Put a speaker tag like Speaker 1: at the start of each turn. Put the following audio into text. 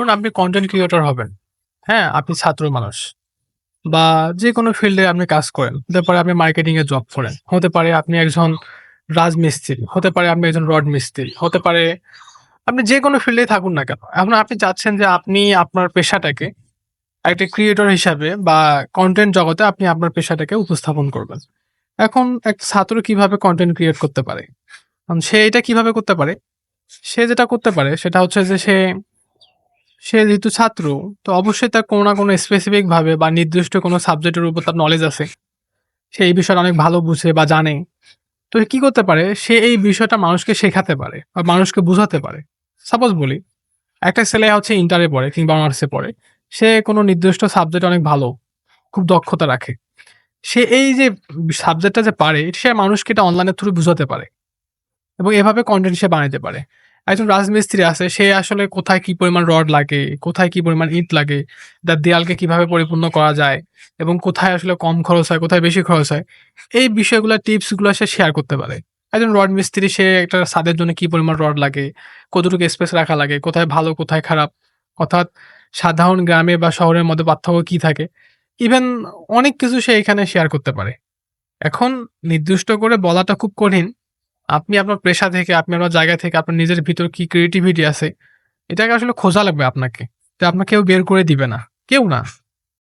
Speaker 1: ধরুন আপনি content creator হবেন। হ্যাঁ? আপনি ছাত্র মানুষ বা যেকোনো ফিল্ডে আপনি কাজ করেন। হতে পারে আপনি মার্কেটিং এ জব করেন। হতে পারে আপনি একজন রাজমিস্ত্রি, হতে পারে আপনি একজন রড মিস্ত্রি, হতে পারে আপনি যেকোনো ফিল্ডেই থাকুন না কেন। এখন আপনি চাচ্ছেন যে আপনি আপনার পেশাটাকে একটা ক্রিয়েটর হিসাবে বা কনটেন্ট জগতে আপনি আপনার পেশাটাকে উপস্থাপন করবেন। এখন একটা ছাত্র কিভাবে কনটেন্ট ক্রিয়েট করতে পারে? সে এটা কিভাবে করতে পারে? সে যেটা করতে পারে সেটা হচ্ছে যে সে যেহেতু ছাত্র, তো অবশ্যই তার কোনো না কোনো স্পেসিফিক ভাবে বা নির্দিষ্ট কোনো সাবজেক্টের উপর তার নলেজ আছে। সে এই বিষয়টা অনেক ভালো বুঝে বা জানে। তো কি করতে পারে? সে এই বিষয়টা মানুষকে শেখাতে পারে বা মানুষকে বুঝাতে পারে। সাপোজ বলি, একটা ছেলে হচ্ছে ইন্টারে পড়ে কিংবা অনার্সে পড়ে। সে কোনো নির্দিষ্ট সাবজেক্টে অনেক ভালো, খুব দক্ষতা রাখে। সে এই যে সাবজেক্টটা যে পারে, সে মানুষকে এটা অনলাইনের থ্রু বুঝাতে পারে। এবং এভাবে কনটেন্ট সে বানাইতে পারে। একজন রাজমিস্ত্রি আছে, সে আসলে কোথায় কি পরিমাণ রড লাগে, কোথায় কি পরিমাণ ইট লাগে, তার দেয়ালকে কিভাবে পরিপূর্ণ করা যায় এবং কোথায় আসলে কম খরচ হয়, কোথায় বেশি খরচ হয়। এই বিষয়গুলা টিপস গুলা সে শেয়ার করতে পারে। একজন রড মিস্ত্রি সে একটা ছাদের জন্য কি পরিমাণ রড লাগে, কতটুকু স্পেস রাখা লাগে, কোথায় ভালো কোথায় খারাপ। অর্থাৎ সাধারণ গ্রামে বা শহরের মধ্যে পার্থক্য কি থাকে। ইভেন অনেক কিছু সে এখানে শেয়ার করতে পারে। এখন নির্দিষ্ট করে বলাটা খুব কঠিন। আপনি আপনার পেশা থেকে, আপনি আপনার জায়গা থেকে আপনার নিজের ভিতর কি ক্রিয়েটিভিটি আছে, এটাকে আসলে খোঁজা লাগবে আপনাকে। এটা আপনাকে কেউ বের করে দিবে না। কেউ না।